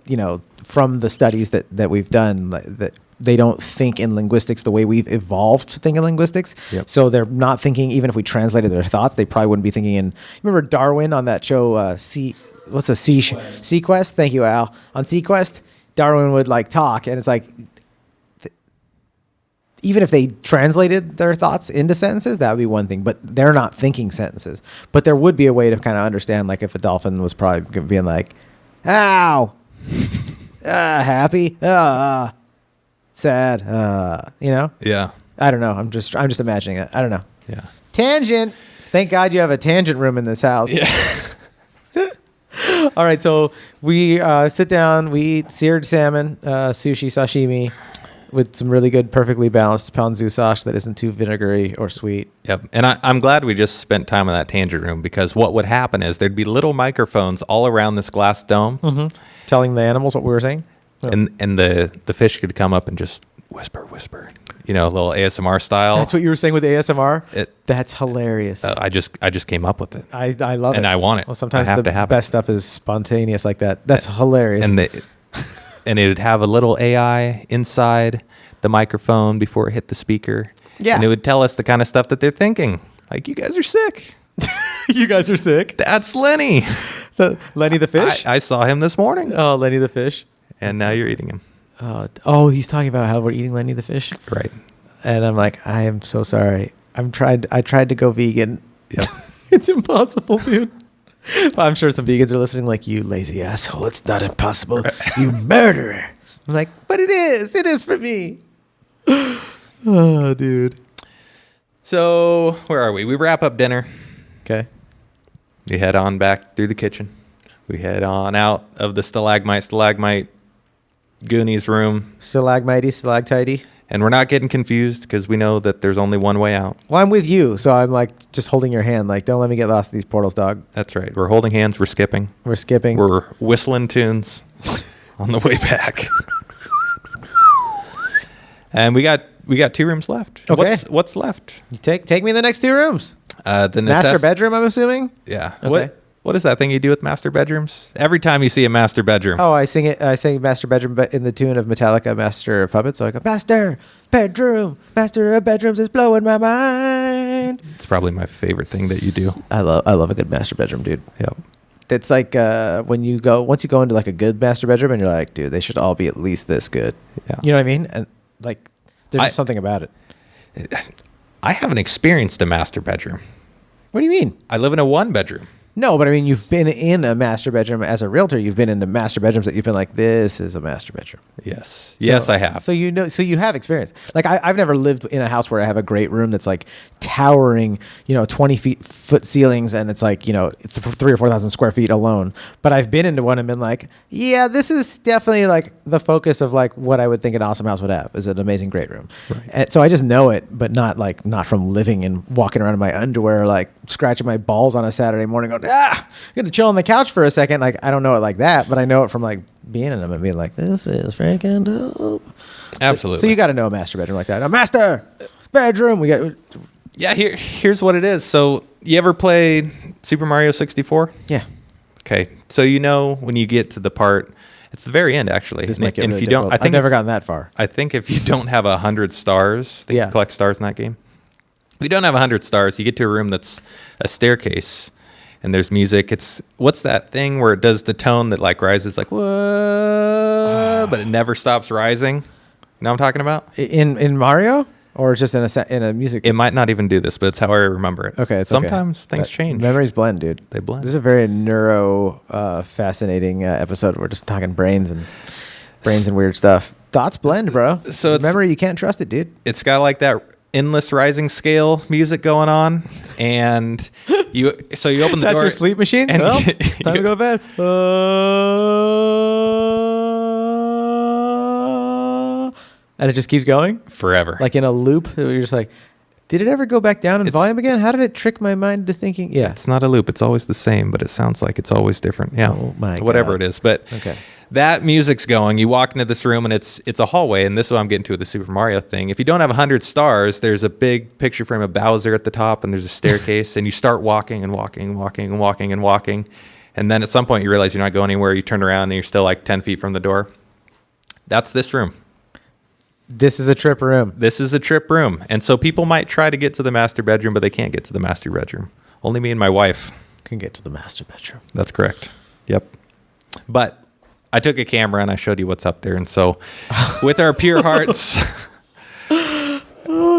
from the studies that we've done, that they don't think in linguistics the way we've evolved to think in linguistics. Yep. So they're not thinking, even if we translated their thoughts, they probably wouldn't be thinking in, remember Darwin on that show, what's a Sequest? Thank you, Al. On Sequest, Darwin would like talk, and it's like, even if they translated their thoughts into sentences, that would be one thing, but they're not thinking sentences. But there would be a way to kind of understand, like if a dolphin was probably being like, ow, happy, sad, Yeah. I don't know. I'm just imagining it. I don't know. Yeah. Tangent. Thank God you have a tangent room in this house. Yeah. All right, so we sit down, we eat seared salmon, sushi, sashimi, with some really good, perfectly balanced ponzu sauce that isn't too vinegary or sweet. Yep. And I'm glad we just spent time in that tangent room, because what would happen is there'd be little microphones all around this glass dome. Telling the animals what we were saying. And the fish could come up and just whisper, a little ASMR style. That's what you were saying with ASMR? It- That's hilarious. I just came up with it. I love it. and I want it. Well, sometimes I have the to have it. best stuff is spontaneous like that. That's hilarious. And it would have a little AI inside the microphone before it hit the speaker. Yeah. And it would tell us the kind of stuff that they're thinking. Like, you guys are sick. You guys are sick. That's Lenny. Lenny the fish? I saw him this morning. Oh, Lenny the fish. And now you're eating him. Oh, he's talking about how we're eating Lenny the fish. Right. And I'm like, I am so sorry. I tried to go vegan. Yeah. It's impossible, dude. I'm sure some vegans are listening like, you lazy asshole. It's not impossible. You murderer. I'm like, but it is. It is for me. Oh, dude. So where are we? We wrap up dinner. Okay. We head on back through the kitchen. We head on out of the stalagmite Goonies room. Stalagmitey, stalactitey. And we're not getting confused because we know that there's only one way out. Well, I'm with you, so I'm like just holding your hand. Like, don't let me get lost in these portals, dog. That's right. We're holding hands. We're skipping. We're skipping. We're whistling tunes on the way back. And we got 2 rooms left. Okay. What's left? Take me in the next 2 rooms. The Master bedroom, I'm assuming. Yeah. Okay. What is that thing you do with master bedrooms? Every time you see a master bedroom. Oh, I sing Master Bedroom, but in the tune of Metallica, Master of Puppets. So I go, Master Bedroom, Master of Bedrooms is blowing my mind. It's probably my favorite thing that you do. I love a good master bedroom, dude. Yep. It's like once you go into like a good master bedroom, and you're like, dude, they should all be at least this good. Yeah. You know what I mean? And like, there's just something about it. I haven't experienced a master bedroom. What do you mean? I live in a 1-bedroom. No, but I mean, you've been in a master bedroom as a realtor. You've been in the master bedrooms that you've been like, this is a master bedroom. Yes. Yes, I have. So you have experience. Like I've never lived in a house where I have a great room that's like towering, 20 foot ceilings, and it's like, 3,000 or 4,000 square feet alone. But I've been into one and been like, yeah, this is definitely like the focus of like what I would think an awesome house would have is an amazing great room. Right. And so I just know it, but not from living and walking around in my underwear, like scratching my balls on a Saturday morning going, I'm gonna chill on the couch for a second. Like, I don't know it like that, but I know it from like being in them and being like, this is freaking dope. Absolutely. So you got to know a master bedroom like that. A master bedroom. Yeah, here's what it is. So you ever played Super Mario 64? Yeah. Okay. So when you get to the part, it's the very end actually. This might get and really if you don't, difficult. I've never gotten that far. I think if you don't have 100 stars, they Yeah. collect stars in that game. If you don't have 100 stars, you get to a room that's a staircase. And there's music. What's that thing where it does the tone that like rises like whoa, but it never stops rising? You know what I'm talking about? In Mario, or just in a music? It might not even do this, but it's how I remember it. Okay. Sometimes things change. Memories blend, dude. They blend. This is a very fascinating episode. We're just talking brains and weird stuff. Thoughts blend, bro. So memory, you can't trust it, dude. It's got like that endless rising scale music going on, and you open the door. That's your sleep machine. And Well, time to go to bed. And it just keeps going forever. like in a loop. You're just like, did it ever go back down in volume again? How did it trick my mind into thinking? Yeah, it's not a loop. It's always the same, but it sounds like it's always different. Yeah. Oh my Whatever God. it is, but Okay. That music's going. You walk into this room, and it's a hallway, and this is what I'm getting to with the Super Mario thing. If you don't have 100 stars, there's a big picture frame of Bowser at the top, and there's a staircase, and you start walking and walking and walking and walking and walking, and then at some point you realize you're not going anywhere. You turn around, and you're still like 10 feet from the door. That's this room. This is a trip room. This is a trip room. And so people might try to get to the master bedroom, but they can't get to the master bedroom. Only me and my wife Can get to the master bedroom. That's correct. Yep. But I took a camera and I showed you what's up there. And so with our pure hearts,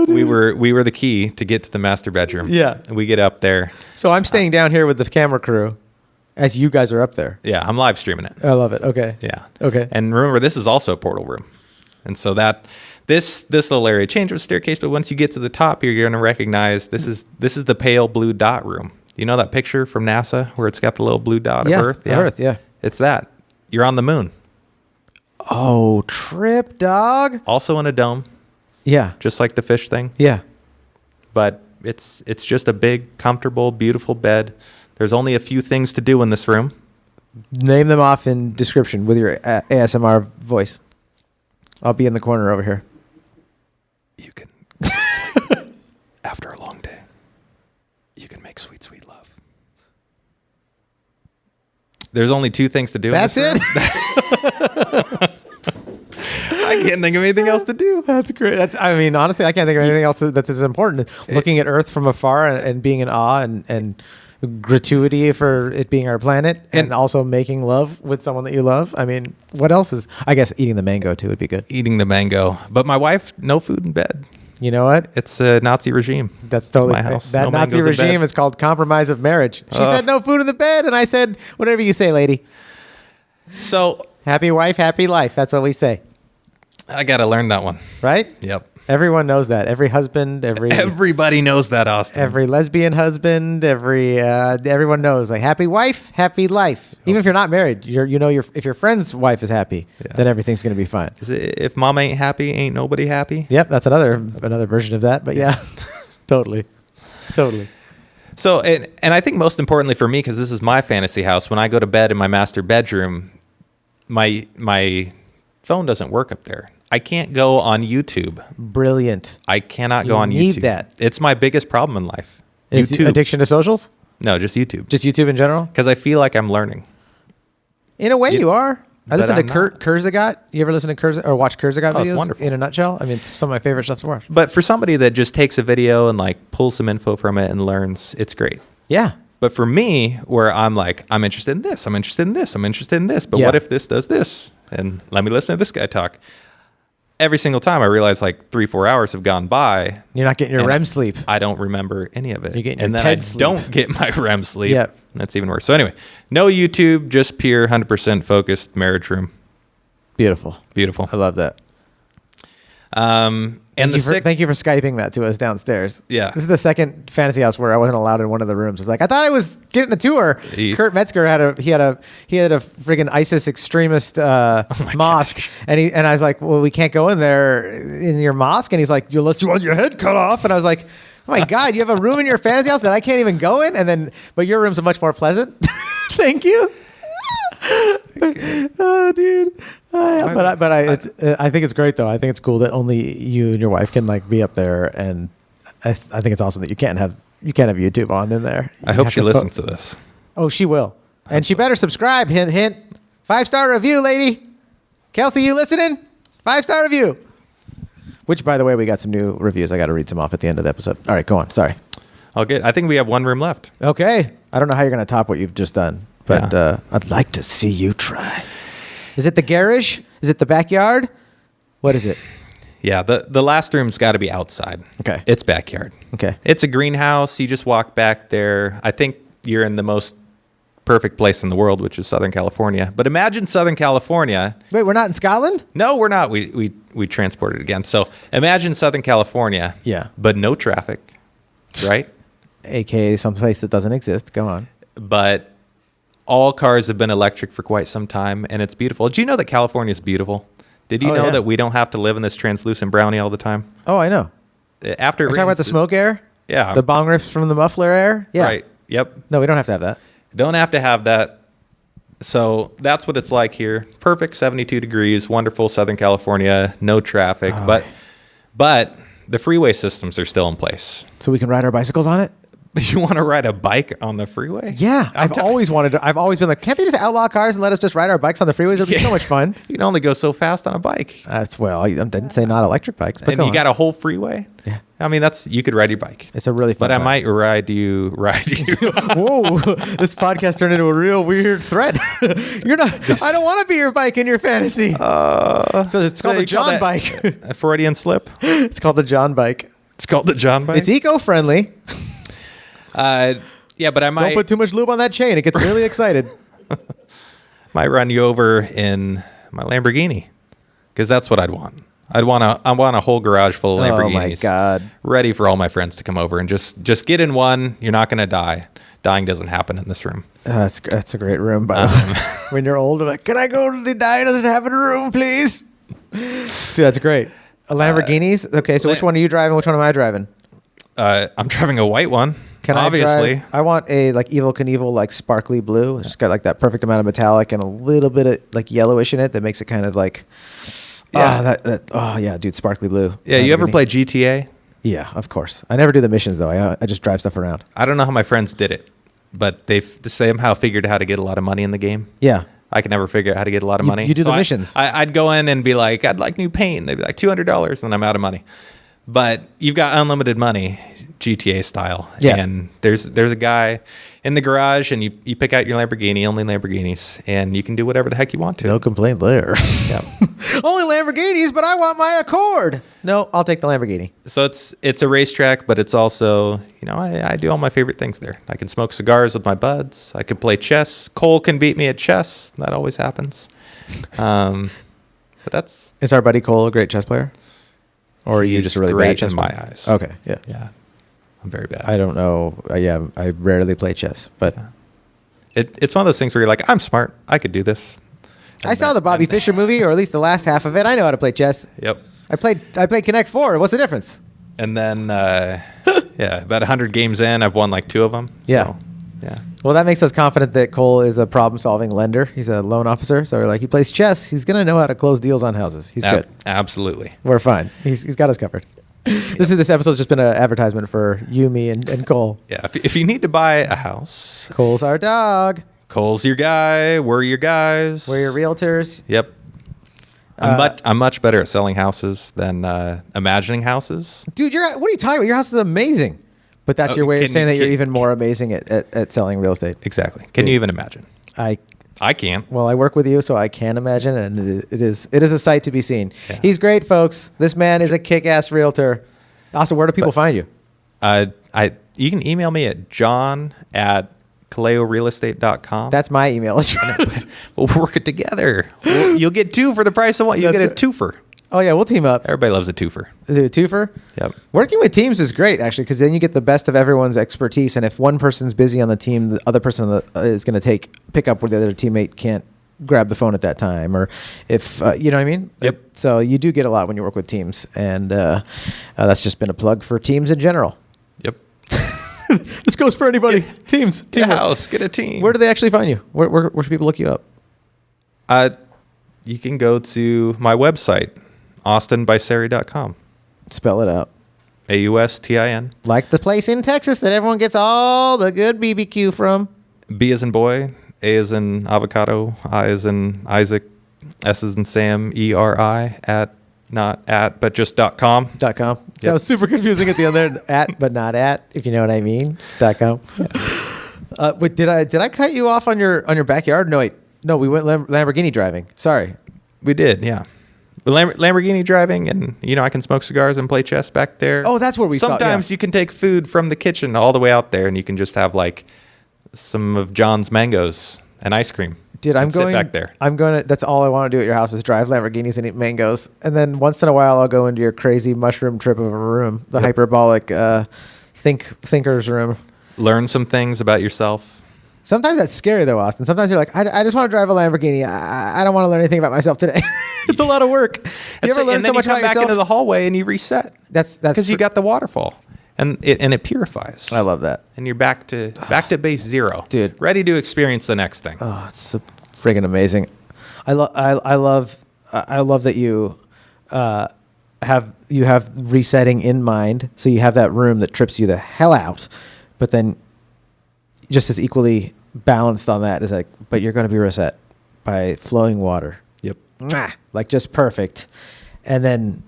we were the key to get to the master bedroom. Yeah. And we get up there. So I'm staying down here with the camera crew as you guys are up there. Yeah, I'm live streaming it. I love it. Okay. Yeah. Okay. And remember, this is also a portal room. And so this little area changed with staircase, but once you get to the top, you're going to recognize this is the pale blue dot room. You know that picture from NASA where it's got the little blue dot of Earth? Yeah, Earth, yeah. It's that. You're on the moon. Oh, trip, dog. Also in a dome, Yeah. just like the fish thing. Yeah. But it's just a big, comfortable, beautiful bed. There's only a few things to do in this room. Name them off in description with your ASMR voice. I'll be in the corner over here. You can go to sleep after a long day. You can make sweet, sweet love. There's only two things to do. That's in this it? room. I can't think of anything else to do. That's great. Honestly, I can't think of anything else that's as important. Looking at Earth from afar and being in awe and gratuity for it being our planet and also making love with someone that you love. I mean, what else is, I guess eating the mango too would be good. Eating the mango. But my wife, no food in bed. You know what? It's a Nazi regime. That's totally My house, that no Nazi mangoes in regime bed. is called compromise of marriage. She said no food in the bed, and I said whatever you say, lady. So Happy wife, happy life. That's what we say. I got to learn that one. right? Yep. Everyone knows that. Every husband, Everybody knows that, Austin. every lesbian husband, everyone knows, like, happy wife, happy life. Even if you're not married, if your friend's wife is happy, then everything's going to be fine. If mom ain't happy, ain't nobody happy. Yep, that's another version of that. But yeah, totally. So, and I think most importantly for me, because this is my fantasy house, when I go to bed in my master bedroom, my phone doesn't work up there. I can't go on YouTube. Brilliant. I cannot You go on need YouTube. that. It's my biggest problem in life. Is YouTube. addiction to socials? No, just YouTube. Just YouTube in general? Because I feel like I'm learning. In a way, you are. I but listen to I'm Kurt Kurzagat. You ever listen to Kurzagat or watch Kurzagat Oh, it's videos? wonderful. In a nutshell, I mean, it's some of my favorite stuff to watch. But for somebody that just takes a video and like pulls some info from it and learns, it's great. Yeah. But for me, where I'm like, I'm interested in this, I'm interested in this, I'm interested in this. But Yeah. what if this does this? And let me listen to this guy talk. Every single time I realize like 3-4 hours have gone by. You're not getting your and REM sleep. I don't remember any of it. You're getting and your then TED I sleep. don't get my REM sleep. Yep. That's even worse. So anyway, no YouTube, just pure 100% focused marriage room. Beautiful. Beautiful. I love that. And Thank you for Skyping that to us downstairs. Yeah. This is the second fantasy house where I wasn't allowed in one of the rooms. It's like, I thought I was getting a tour. Kurt Metzger had a friggin' ISIS extremist mosque. And I was like, well, we can't go in there in your mosque. And he's like, unless you want your head cut off. And I was like, oh my God, you have a room in your fantasy house that I can't even go in? But your room's much more pleasant. Thank you. Oh, dude. I think it's great though. I think it's cool that only you and your wife can like be up there, and I think it's awesome that you can't have YouTube on in there. I hope she listens to this. Oh, she will, and she better subscribe. Hint, hint. 5-star review, lady. Kelsey, you listening? 5-star review. Which, by the way, we got some new reviews. I got to read some off at the end of the episode. All right, go on. Sorry. I'll get. I think we have one room left. Okay. I don't know how you're going to top what you've just done, but I'd like to see you try. Is it the garage? Is it the backyard? What is it? Yeah, the last room's got to be outside. Okay. It's backyard. Okay. It's a greenhouse. You just walk back there. I think you're in the most perfect place in the world, which is Southern California. But imagine Southern California. Wait, we're not in Scotland? No, we're not. We transported again. So imagine Southern California. Yeah. But no traffic, right? AKA someplace that doesn't exist. Go on. But all cars have been electric for quite some time, and it's beautiful. Do you know that California is beautiful? Did you know yeah. that we don't have to live in this translucent brownie all the time? Oh, I know. After We're talking about the smoke air? Yeah. The bong rips from the muffler air? Yeah. Right. Yep. No, we don't have to have that. Don't have to have that. So that's what it's like here. Perfect 72 degrees, wonderful Southern California, no traffic, but the freeway systems are still in place. So we can ride our bicycles on it? You want to ride a bike on the freeway? Yeah. I've always been like, can't they just outlaw cars and let us just ride our bikes on the freeways? It'll be so much fun. You can only go so fast on a bike. I didn't say not electric bikes, but And you got a whole freeway? Yeah. I mean, you could ride your bike. It's a really fun But I time. might ride you. Whoa, this podcast turned into a real weird threat. I don't want to be your bike in your fantasy. So it's called the John bike. A Freudian slip. It's called the John bike. It's called the John bike. It's eco-friendly. Yeah, but I might Don't put too much lube on that chain. It gets really excited. might run you over in my Lamborghini, because that's what I'd want. I want a whole garage full of Lamborghinis. Oh my God. Ready for all my friends to come over and just get in one. You're not going to die. Dying doesn't happen in this room. That's a great room. By the way. When you're old, I'm like, can I go to the die doesn't have a room, please? Dude, that's great. A Lamborghinis. Okay, so which one are you driving? Which one am I driving? I'm driving a white one. Can obviously. I want a like Evel Knievel like sparkly blue. It's just got like that perfect amount of metallic and a little bit of like yellowish in it that makes it kind of like yeah, dude, sparkly blue. Yeah, you ever play GTA? Yeah, of course. I never do the missions though. I just drive stuff around. I don't know how my friends did it, but they've somehow figured out how to get a lot of money in the game. Yeah. I could never figure out how to get a lot of money. You do the missions. I'd go in and be like, I'd like new paint. They'd be like $200, and I'm out of money. But you've got unlimited money, GTA style. Yeah. And there's a guy in the garage, and you pick out your Lamborghini, only Lamborghinis, and you can do whatever the heck you want to. No complaint there. Yeah. Only Lamborghinis, but I want my Accord. No, I'll take the Lamborghini. So it's a racetrack, but it's also, I do all my favorite things there. I can smoke cigars with my buds. I can play chess. Cole can beat me at chess. That always happens. But that's Is our buddy Cole a great chess player? Or are you he's just a really great bad chess in my player? eyes. Okay, yeah. Yeah, I'm very bad. I don't know. Yeah, I rarely play chess, but It's one of those things where you're like, I'm smart. I could do this. I saw the Bobby Fischer movie, or at least the last half of it. I know how to play chess. Yep. I played Connect 4. What's the difference? And then, yeah, about 100 games in, I've won like 2 of them. Yeah. So, yeah. Well, that makes us confident that Cole is a problem-solving lender. He's a loan officer, so we're like, he plays chess. He's gonna know how to close deals on houses. He's good. Absolutely. We're fine. He's got us covered. This episode's just been an advertisement for you, me, and Cole. Yeah. If you need to buy a house, Cole's our dog. Cole's your guy. We're your guys. We're your realtors. Yep. I'm much better at selling houses than imagining houses. Dude, what are you talking about? Your house is amazing. But that's your way of saying that you're even more amazing at selling real estate. Exactly. Can you even imagine? I can't. Well, I work with you, so I can imagine, and it is a sight to be seen. Yeah. He's great, folks. This man is a kick-ass realtor. Also, where do people find you? You can email me at john@kaleorealestate.com. That's my email address. We'll work it together. You'll get 2 for the price of 1. You'll That's get a twofer. Oh, yeah, we'll team up. Everybody loves a twofer. Do a twofer? Yep. Working with teams is great, actually, because then you get the best of everyone's expertise. And if one person's busy on the team, the other person is going to pick up where the other teammate can't grab the phone at that time. Or if, you know what I mean? Yep. So you do get a lot when you work with teams. And that's just been a plug for teams in general. Yep. This goes for anybody. Teams. Get a Teamwork. house. Get a team. Where do they actually find you? Where should people look you up? You can go to my website, austinbaiseri.com. Spell it out. AUSTIN. Like the place in Texas that everyone gets all the good BBQ from. B as in boy, A as in avocado, I as in Isaac, S as in Sam, ERI but just .com. .com. Yep. That was super confusing at the end there. At, but not at, if you know what I mean. .com. Wait, did I cut you off on your backyard? No, wait. No, we went Lamborghini driving. Sorry. We did, yeah. But Lamborghini driving, and I can smoke cigars and play chess back there. Oh, that's where we stopped, Sometimes yeah. you can take food from the kitchen all the way out there, and you can just have like some of John's mangoes and ice cream. Dude, sit back there. That's all I want to do at your house is drive Lamborghinis and eat mangoes. And then once in a while, I'll go into your crazy mushroom trip of a room, the hyperbolic thinker's room. Learn some things about yourself. Sometimes that's scary though, Austin. Sometimes you're like, I just want to drive a Lamborghini. I don't want to learn anything about myself today. It's a lot of work. You ever learn so much about back yourself? into the hallway and you reset. That's because you got the waterfall, and it purifies. I love that. And you're back to base zero, Dude. Ready to experience the next thing. Oh, it's so friggin' amazing. I love that you have resetting in mind. So you have that room that trips you the hell out, but then just as equally balanced on that is like, but you're going to be reset by flowing water. Yep. Like just perfect. And then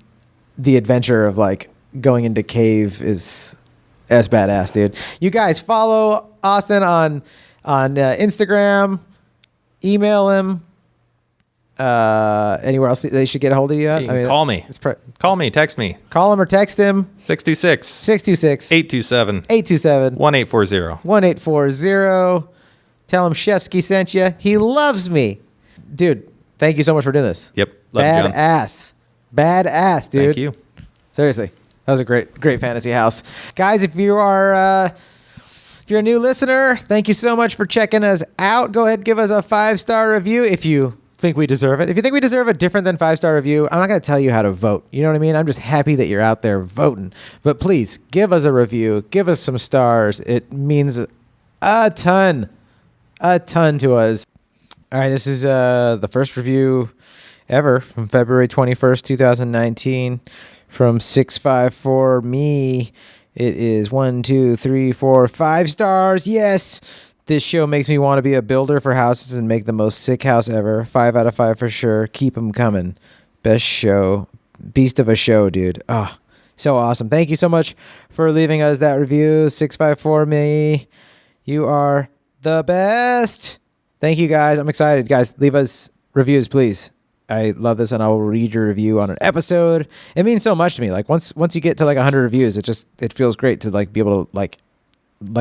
the adventure of like going into cave is as badass, dude. You guys follow Austin on Instagram, email him. Anywhere else they should get a hold of you at? You can call me. Call me, text me. Call him or text him. 626 827 1840. 1840. Tell him Shefsky sent you. He loves me. Dude, thank you so much for doing this. Yep. Love you, John. Badass, dude. Thank you. Seriously. That was a great fantasy house. Guys, if you're a new listener, thank you so much for checking us out. Go ahead and give us a 5-star review if you think we deserve it. If you think we deserve a different than 5-star review, I'm not going to tell you how to vote. You know what I mean? I'm just happy that you're out there voting. But please, give us a review. Give us some stars. It means a ton to us. All right, this is the first review ever from February 21st, 2019 from 654 me. It is 1, 2, 3, 4, 5 stars. Yes. This show makes me want to be a builder for houses and make the most sick house ever. 5 out of 5 for sure. Keep them coming. Best show. Beast of a show, dude. Oh, so awesome. Thank you so much for leaving us that review. 654 me. You are the best. Thank you, guys. I'm excited. Guys, leave us reviews, please. I love this, and I will read your review on an episode. It means so much to me. Like once you get to like 100 reviews, it feels great to like be able to like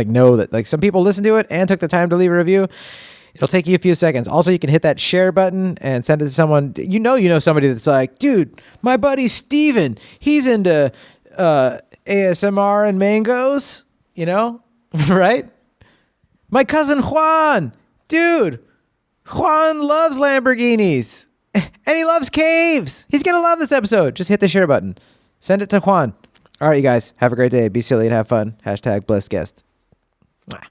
know that like some people listened to it and took the time to leave a review. It'll take you a few seconds. Also, you can hit that share button and send it to someone. You know somebody that's like, dude, my buddy Steven, he's into ASMR and mangoes, right? My cousin Juan, dude, Juan loves Lamborghinis and he loves caves. He's going to love this episode. Just hit the share button. Send it to Juan. All right, you guys, have a great day. Be silly and have fun. #blessed guest. Mwah.